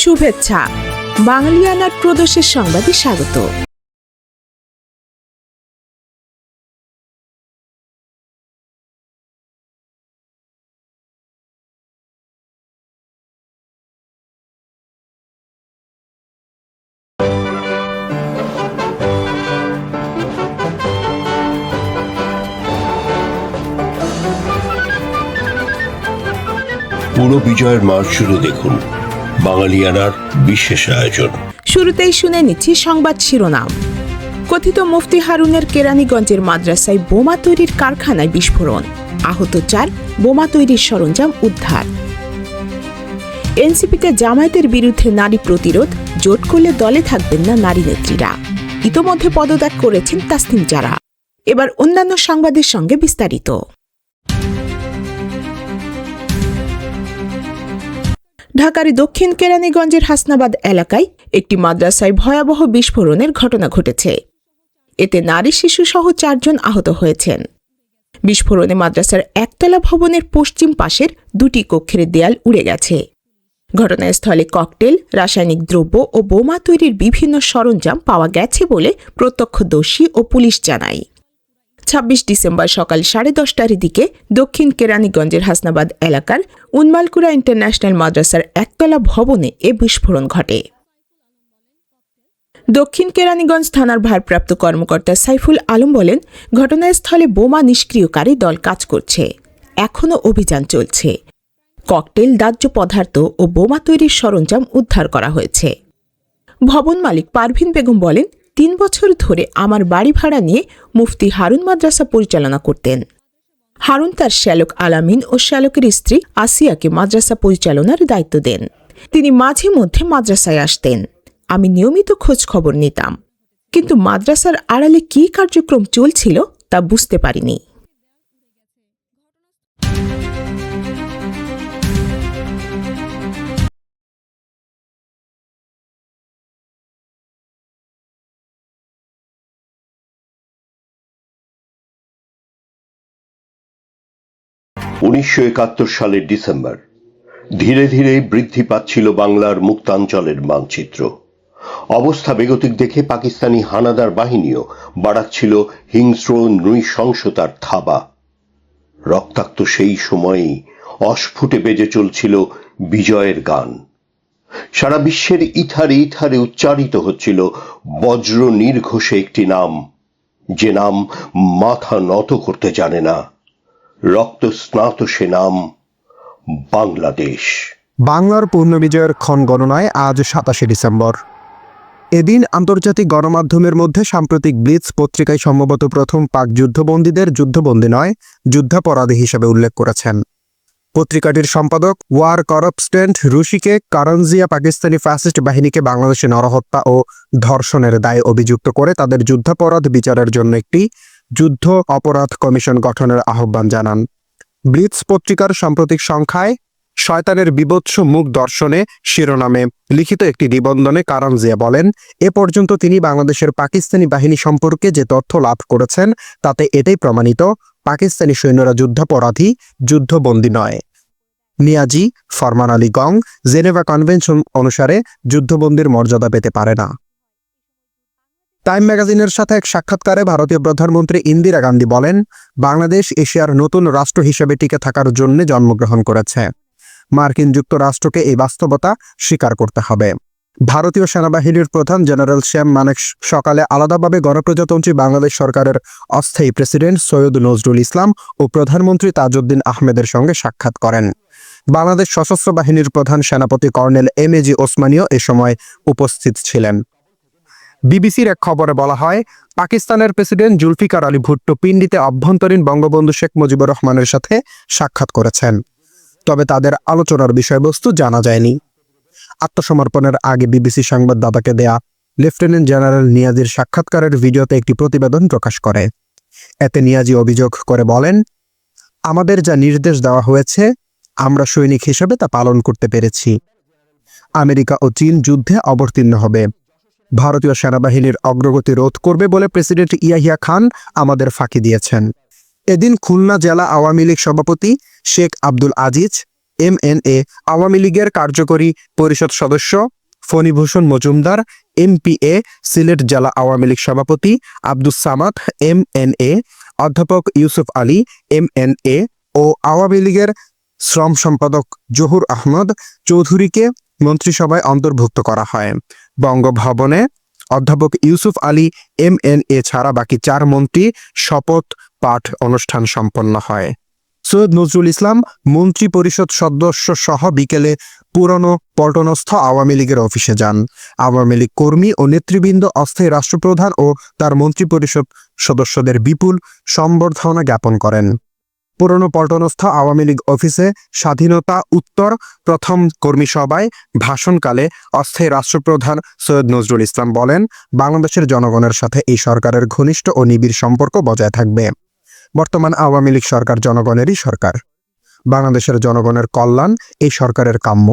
শুভেচ্ছা। বাঙালিয়ানার প্রদোষের সংবাদে স্বাগত। পুরো বিজয়ের মাস জুড়ে দেখুন বাঙালিয়ানার বিশেষ আয়োজন। শুরুতেই শুনে নিচ্ছি সংবাদ শিরোনাম। কথিত মুফতি হারুনের কেরানীগঞ্জের মাদ্রাসায় বোমা তৈরির কারখানায় বিস্ফোরণ, আহত 4, বোমা তৈরির সরঞ্জাম উদ্ধার। এনসিপিতে জামায়াতের বিরুদ্ধে নারী প্রতিরোধ, জোট করলে দলে থাকবেন না নারী নেত্রীরা। ইতোমধ্যে পদত্যাগ করেছেন তাসনিম জারা। এবার অন্যান্য সংবাদের সঙ্গে বিস্তারিত। ঢাকার দক্ষিণ কেরানীগঞ্জের হাসনাবাদ এলাকায় একটি মাদ্রাসায় ভয়াবহ বিস্ফোরণের ঘটনা ঘটেছে। এতে নারী শিশু সহ 4 জন আহত হয়েছেন। বিস্ফোরণে মাদ্রাসার একতলা ভবনের পশ্চিম পাশের 2টি কক্ষের দেয়াল উড়ে গেছে। ঘটনাস্থলে ককটেল, রাসায়নিক দ্রব্য ও বোমা তৈরির বিভিন্ন সরঞ্জাম পাওয়া গেছে বলে প্রত্যক্ষদর্শী ও পুলিশ জানায়। 26 ডিসেম্বর সকাল 10:30টার দিকে দক্ষিণ কেরানীগঞ্জের হাসনাবাদ এলাকার উন্মালকুড়া ইন্টারন্যাশনাল মাদ্রাসার একতলা ভবনে এ বিস্ফোরণ ঘটে। দক্ষিণ কেরানীগঞ্জ থানার ভারপ্রাপ্ত কর্মকর্তা সাইফুল আলম বলেন, ঘটনাস্থলে বোমা নিষ্ক্রিয়কারী দল কাজ করছে, এখনও অভিযান চলছে। ককটেল, দাহ্য পদার্থ ও বোমা তৈরির সরঞ্জাম উদ্ধার করা হয়েছে। ভবন মালিক পারভিন বেগম বলেন, 3 বছর ধরে আমার বাড়ি ভাড়া নিয়ে মুফতি হারুন মাদ্রাসা পরিচালনা করতেন। হারুন তার শ্যালক আলামিন ও শ্যালকের স্ত্রী আসিয়াকে মাদ্রাসা পরিচালনার দায়িত্ব দেন। তিনি মাঝে মধ্যে মাদ্রাসায় আসতেন। আমি নিয়মিত খোঁজ খবর নিতাম, কিন্তু মাদ্রাসার আড়ালে কী কার্যক্রম চলছিল তা বুঝতে পারিনি। 1971 সালের ডিসেম্বর। ধীরে ধীরে বৃদ্ধি পাচ্ছিল বাংলার মুক্তাঞ্চলের মানচিত্র। অবস্থা বেগতিক দেখে পাকিস্তানি হানাদার বাহিনীও বাড়াচ্ছিল হিংস্র নৃশংসতার থাবা। রক্তাক্ত সেই সময়েই অস্ফুটে বেজে চলছিল বিজয়ের গান। সারা বিশ্বের ইথারে ইথারে উচ্চারিত হচ্ছিল বজ্র নির্ঘোষে একটি নাম, যে নাম মাথা নত করতে জানে না। রক্ত স্নাত সে নাম বাংলাদেশ। বাংলার পূর্ণ বিজয়ের ক্ষণ গণনায় আজ 27 ডিসেম্বর। এদিন আন্তর্জাতিক গণমাধ্যমের মধ্যে সাম্প্রতিক ব্লিটজ পত্রিকায় সম্ভবত প্রথম পাক যুদ্ধবন্দীদের যুদ্ধবন্দী নয়, যুদ্ধাপরাধী হিসেবে উল্লেখ করেছেন। পত্রিকাটির সম্পাদক ওয়ার করপস্টেন্ট রুশিকে কারানজিয়া পাকিস্তানি ফ্যাসিস্ট বাহিনীকে বাংলাদেশে নরহত্যা ও ধর্ষণের দায়ে অভিযুক্ত করে তাদের যুদ্ধাপরাধ বিচারের জন্য একটি যুদ্ধ অপরাধ কমিশন গঠনের আহ্বান জানান। ব্লিটজ পত্রিকার সাম্প্রতিক সংখ্যায় শয়তানের বিভৎস মুখ দর্শনে শিরোনামে লিখিত একটি নিবন্ধনে কারানজিয়া বলেন, এ পর্যন্ত তিনি বাংলাদেশের পাকিস্তানি বাহিনী সম্পর্কে যে তথ্য লাভ করেছেন তাতে এটাই প্রমাণিত, পাকিস্তানি সৈন্যরা যুদ্ধাপরাধী, যুদ্ধবন্দী নয়। নিয়াজি, ফরমান আলী গং জেনেভা কনভেনশন অনুসারে যুদ্ধবন্দীর মর্যাদা পেতে পারে না। টাইম ম্যাগাজিনের সাথে এক সাক্ষাৎকারে ভারতীয় প্রধানমন্ত্রী ইন্দিরা গান্ধী বলেন, বাংলাদেশ এশিয়ার নতুন রাষ্ট্র হিসেবে টিকে থাকার জন্য জন্মগ্রহণ করেছে। মার্কিন যুক্তরাষ্ট্রকে এই বাস্তবতা স্বীকার করতে হবে। ভারতীয় সেনাবাহিনীর প্রধান জেনারেল শ্যাম মানেক সকালে আলাদাভাবে গণপ্রজাতন্ত্রী বাংলাদেশ সরকারের অস্থায়ী প্রেসিডেন্ট সৈয়দ নজরুল ইসলাম ও প্রধানমন্ত্রী তাজউদ্দিন আহমেদের সঙ্গে সাক্ষাৎ করেন। বাংলাদেশ সশস্ত্র বাহিনীর প্রধান সেনাপতি কর্নেল এম.এ.জি. ওসমানীও এ সময় উপস্থিত ছিলেন। বিবিসির এক খবরে বলা হয়, পাকিস্তানের প্রেসিডেন্ট জুলফিকার আলী ভুট্টো পিন্ডিতে অভ্যন্তরীণ বঙ্গবন্ধু শেখ মুজিবুর রহমানের সাথে সাক্ষাৎ করেছেন, তবে তাদের আলোচনার বিষয়বস্তু জানা যায়নি। আত্মসমর্পণের আগে বিবিসি সংবাদদাতাকে দেয়া লেফটেন্যান্ট জেনারেল নিয়াজির সাক্ষাৎকারের ভিডিওতে একটি প্রতিবেদন প্রকাশ করে। এতে নিয়াজি অভিযোগ করে বলেন, আমাদের যা নির্দেশ দেওয়া হয়েছে আমরা সৈনিক হিসেবে তা পালন করতে পেরেছি। আমেরিকা ও চীন যুদ্ধে অবতীর্ণ হবে, ভারতীয় সেনাবাহিনীর অগ্রগতি রোধ করবে বলে প্রেসিডেন্ট ইয়াহিয়া খান আমাদের ফাঁকি দিয়েছেন। এদিন খুলনা জেলা আওয়ামী লীগ সভাপতি শেখ আব্দুল আজিজ, MNA, আওয়ামী লীগের কার্যকরী পরিষদ সদস্য ফণীভূষণ মজুমদার, MPA, সিলেট জেলা আওয়ামী লীগ সভাপতি আব্দুস সামাদ MNA, অধ্যাপক ইউসুফ আলী MNA ও আওয়ামী লীগের শ্রম সম্পাদক জহুর আহমদ চৌধুরীকে মন্ত্রিসভায় অন্তর্ভুক্ত করা হয়। বঙ্গভবনে অধ্যাপক ইউসুফ আলী MNA ছাড়া বাকি 4 মন্ত্রী শপথ পাঠ অনুষ্ঠান সম্পন্ন হয়। সৈয়দ নজরুল ইসলাম মন্ত্রী পরিষদ সদস্য সহ বিকেলে পুরনো পল্টনস্থ আওয়ামী লীগের অফিসে যান। আওয়ামী লীগ কর্মী ও নেতৃবৃন্দ অস্থায়ী রাষ্ট্রপ্রধান ও তার মন্ত্রী পরিষদ সদস্যদের বিপুল সম্বর্ধনা জ্ঞাপন করেন। পুরনো পল্টনস্থ আওয়ামী লীগ অফিসে স্বাধীনতা উত্তর প্রথম কর্মী সভায় ভাষণকালে অস্থায়ী রাষ্ট্রপ্রধান সৈয়দ নজরুল ইসলাম বলেন, বাংলাদেশের জনগণের সাথে এই সরকারের ঘনিষ্ঠ ও নিবিড় সম্পর্ক বজায় থাকবে। বর্তমান আওয়ামী লীগ সরকার জনগণেরই সরকার। বাংলাদেশের জনগণের কল্যাণ এই সরকারের কাম্য।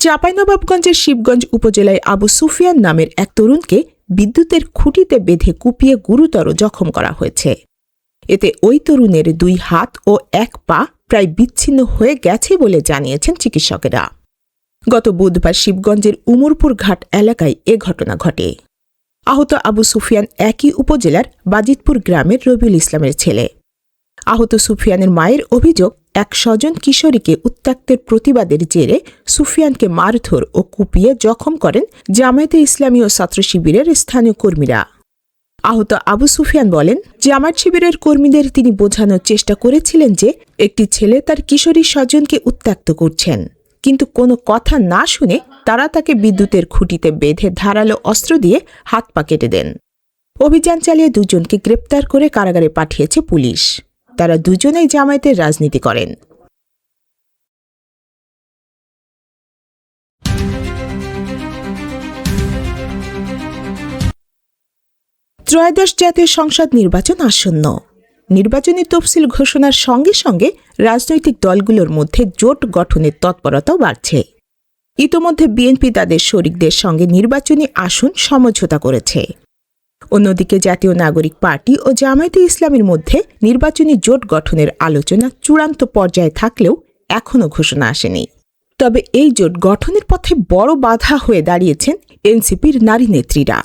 চাঁপাইনবাবগঞ্জের শিবগঞ্জ উপজেলায় আবু সুফিয়ান নামের এক তরুণকে বিদ্যুতের খুঁটিতে বেঁধে কুপিয়ে গুরুতর জখম করা হয়েছে। এতে ওই তরুণের 2 হাত ও 1 পা প্রায় বিচ্ছিন্ন হয়ে গেছে বলে জানিয়েছেন চিকিৎসকেরা। গত বুধবার শিবগঞ্জের উমরপুর ঘাট এলাকায় এ ঘটনা ঘটে। আহত আবু সুফিয়ান একই উপজেলার বাজিতপুর গ্রামের রবিউল ইসলামের ছেলে। আহত সুফিয়ানের মায়ের অভিযোগ, এক স্বজন কিশোরীকে উত্ত্যক্তের প্রতিবাদের জেরে সুফিয়ানকে মারধর ও কুপিয়ে জখম করেন জামায়াতে ইসলামী ও ছাত্র শিবিরের স্থানীয় কর্মীরা। আহত আবু সুফিয়ান বলেন, জামায়াত শিবিরের কর্মীদের তিনি বোঝানোর চেষ্টা করেছিলেন যে একটি ছেলে তার কিশোরী স্বজনকে উত্ত্যক্ত করছেন, কিন্তু কোনো কথা না শুনে তারা তাকে বিদ্যুতের খুঁটিতে বেঁধে ধারালো অস্ত্র দিয়ে হাত পা কেটে দেন। অভিযান চালিয়ে 2 জনকে গ্রেপ্তার করে কারাগারে পাঠিয়েছে পুলিশ। তারা দুজনেই জামায়াতের রাজনীতি করেন। ত্রয়োদশ জাতীয় সংসদ নির্বাচন আসন্ন। নির্বাচনী তফসিল ঘোষণার সঙ্গে সঙ্গে রাজনৈতিক দলগুলোর মধ্যে জোট গঠনের তৎপরতাও বাড়ছে। ইতোমধ্যে বিএনপি তাদের শরিকদের সঙ্গে নির্বাচনী আসন সমঝোতা করেছে। অন্যদিকে জাতীয় নাগরিক পার্টি ও জামায়াতে ইসলামীর মধ্যে নির্বাচনী জোট গঠনের আলোচনা চূড়ান্ত পর্যায়ে থাকলেও এখনও ঘোষণা আসেনি। তবে এই জোট গঠনের পথে বড় বাধা হয়ে দাঁড়িয়েছেন এনসিপির নারী নেত্রীরা।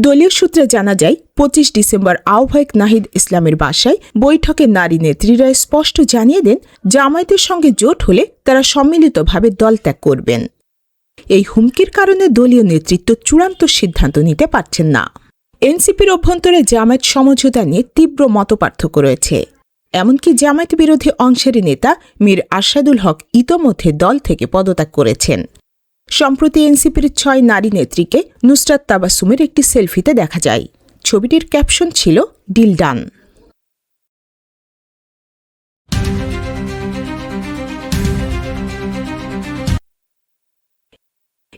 দলীয় সূত্রে জানা যায়, 25 ডিসেম্বর আহ্বায়ক নাহিদ ইসলামের বাসায় বৈঠকে নারী নেত্রীরা স্পষ্ট জানিয়ে দেন, জামায়াতের সঙ্গে জোট হলে তারা সম্মিলিতভাবে দল ত্যাগ করবেন। এই হুমকির কারণে দলীয় নেতৃত্ব চূড়ান্ত সিদ্ধান্ত নিতে পারছেন না। এনসিপির অভ্যন্তরে জামায়াত সমঝোতা নিয়ে তীব্র মতপার্থক্য রয়েছে। এমনকি জামায়াত বিরোধী অংশের নেতা মীর আরশাদুল হক ইতোমধ্যে দল থেকে পদত্যাগ করেছেন। সম্প্রতি এনসিপির 6 নারী নেত্রীকে নুসরাত তাবাসসুমের একটি সেলফিতে দেখা যায়। ছবিটির ক্যাপশন ছিল, ডিল ডান।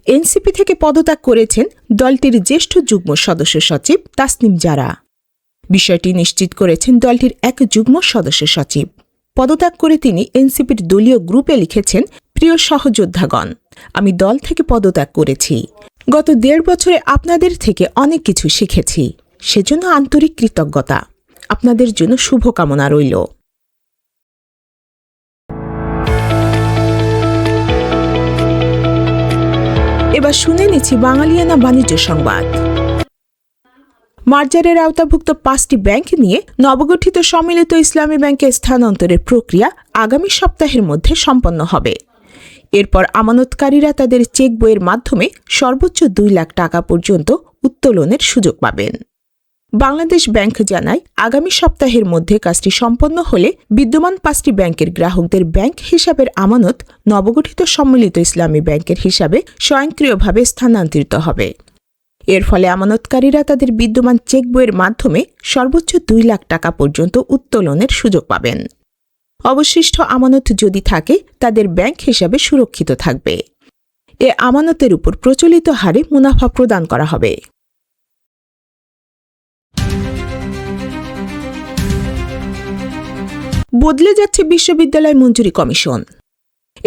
এনসিপি থেকে পদত্যাগ করেছেন দলটির জ্যেষ্ঠ যুগ্ম সদস্য সচিব তাসনিম জারা। বিষয়টি নিশ্চিত করেছেন দলটির এক যুগ্ম সদস্য সচিব। পদত্যাগ করে তিনি এনসিপির দলীয় গ্রুপে লিখেছেন, প্রিয় সহযোদ্ধাগণ, আমি দল থেকে পদত্যাগ করেছি। গত 1.5 বছরে আপনাদের থেকে অনেক কিছু শিখেছি, সেজন্য আন্তরিক কৃতজ্ঞতা। আপনাদের জন্য শুভকামনা রইল। এবার শুনে নিচ্ছি বাঙালিয়ানা বাণিজ্য সংবাদ। মার্জারের আওতাভুক্ত 5টি ব্যাংক নিয়ে নবগঠিত সম্মিলিত ইসলামী ব্যাংকে স্থানান্তরের প্রক্রিয়া আগামী সপ্তাহের মধ্যে সম্পন্ন হবে। এরপর আমানতকারীরা তাদের চেক বইয়ের মাধ্যমে সর্বোচ্চ 2 লাখ টাকা পর্যন্ত উত্তোলনের সুযোগ পাবেন। বাংলাদেশ ব্যাংক জানায়, আগামী সপ্তাহের মধ্যে কাজটি সম্পন্ন হলে বিদ্যমান 5টি ব্যাংকের গ্রাহকদের ব্যাংক হিসাবের আমানত নবগঠিত সম্মিলিত ইসলামী ব্যাংকের হিসাবে স্বয়ংক্রিয়ভাবে স্থানান্তরিত হবে। এর ফলে আমানতকারীরা তাদের বিদ্যমান চেক বইয়ের মাধ্যমে সর্বোচ্চ 2 লাখ টাকা পর্যন্ত উত্তোলনের সুযোগ পাবেন। অবশিষ্ট আমানত যদি থাকে, তাদের ব্যাংক হিসাবে সুরক্ষিত থাকবে। এ আমানতের উপর প্রচলিত হারে মুনাফা প্রদান করা হবে। বদলে যাচ্ছে বিশ্ববিদ্যালয় মঞ্জুরি কমিশন।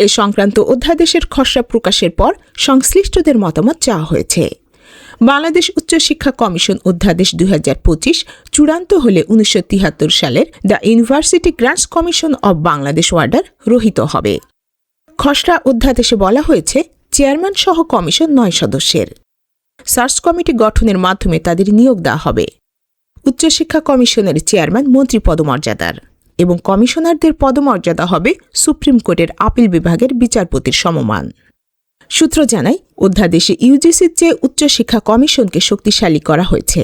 এ সংক্রান্ত অধ্যাদেশের খসড়া প্রকাশের পর সংশ্লিষ্টদের মতামত চাওয়া হয়েছে। বাংলাদেশ উচ্চশিক্ষা কমিশন অধ্যাদেশ 2025 চূড়ান্ত হলে 1973 সালের the university grants commission of Bangladesh order রহিত হবে। খসড়া অধ্যাদেশে বলা হয়েছে চেয়ারম্যান সহ কমিশন 9 সদস্যের। সার্চ কমিটি গঠনের মাধ্যমে তাদের নিয়োগ দেওয়া হবে। উচ্চশিক্ষা কমিশনের চেয়ারম্যান মন্ত্রী পদমর্যাদার এবং কমিশনারদের পদমর্যাদা হবে সুপ্রিম কোর্টের আপিল বিভাগের বিচারপতির সমমান। সূত্র জানায় অধ্যাদেশে ইউজিসির চেয়ে উচ্চশিক্ষা কমিশনকে শক্তিশালী করা হয়েছে।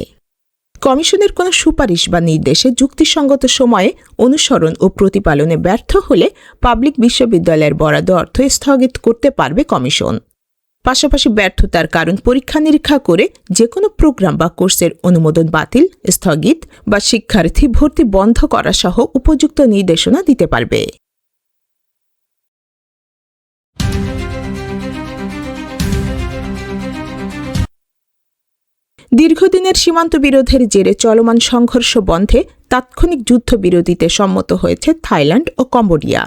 কমিশনের কোনো সুপারিশ বা নির্দেশে যুক্তিসঙ্গত সময়ে অনুসরণ ও প্রতিপালনে ব্যর্থ হলে পাবলিক বিশ্ববিদ্যালয়ের বরাদ্দ অর্থ স্থগিত করতে পারবে কমিশন। পাশাপাশি ব্যর্থতার কারণ পরীক্ষা নিরীক্ষা করে যে কোনো প্রোগ্রাম বা কোর্সের অনুমোদন বাতিল, স্থগিত বা শিক্ষার্থী ভর্তি বন্ধ করা সহ উপযুক্ত নির্দেশনা দিতে পারবে। দীর্ঘদিনের সীমান্ত বিরোধের জেরে চলমান সংঘর্ষ বন্ধে তাৎক্ষণিক যুদ্ধবিরতিতে সম্মত হয়েছে থাইল্যান্ড ও কম্বোডিয়া।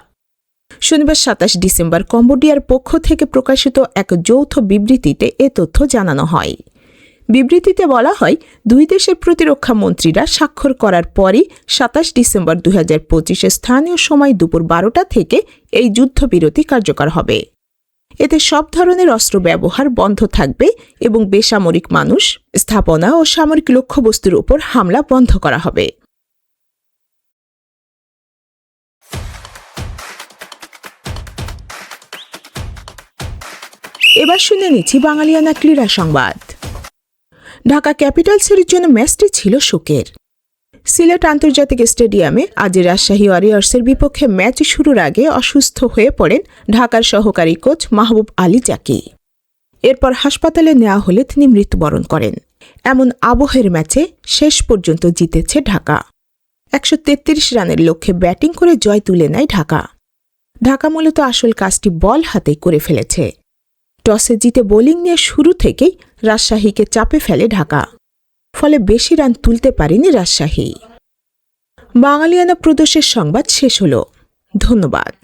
শনিবার 27 ডিসেম্বর কম্বোডিয়ার পক্ষ থেকে প্রকাশিত এক যৌথ বিবৃতিতে এ তথ্য জানানো হয়। বিবৃতিতে বলা হয়, দুই দেশের প্রতিরক্ষা মন্ত্রীরা স্বাক্ষর করার পরই 27 ডিসেম্বর 2025 স্থানীয় সময় দুপুর 12টা থেকে এই যুদ্ধবিরতি কার্যকর হবে। এতে সব ধরনের অস্ত্র ব্যবহার বন্ধ থাকবে এবং বেসামরিক মানুষ, স্থাপনা ও সামরিক লক্ষ্যবস্তুর উপর হামলা বন্ধ করা হবে। এবার শুনে নিচ্ছি বাঙালিয়ানা ক্রীড়া সংবাদ। ঢাকা ক্যাপিটালসের জন্য ম্যাচটি ছিল শোকের। সিলেট আন্তর্জাতিক স্টেডিয়ামে আজ রাজশাহী ওয়ারিয়র্সের বিপক্ষে ম্যাচ শুরুর আগে অসুস্থ হয়ে পড়েন ঢাকার সহকারী কোচ মাহবুব আলী জাকি। এরপর হাসপাতালে নেওয়া হলে তিনি মৃত্যুবরণ করেন। এমন আবহের ম্যাচে শেষ পর্যন্ত জিতেছে ঢাকা। 133 রানের লক্ষ্যে ব্যাটিং করে জয় তুলে নেয় ঢাকা। ঢাকা মূলত আসল কাজটি বল হাতেই করে ফেলেছে। টসে জিতে বোলিং নিয়ে শুরু থেকেই রাজশাহীকে চাপে ফেলে ঢাকা, ফলে বেশি রান তুলতে পারেনি রাজশাহী। বাঙালিয়ানা প্রদেশের সংবাদ শেষ হল। ধন্যবাদ।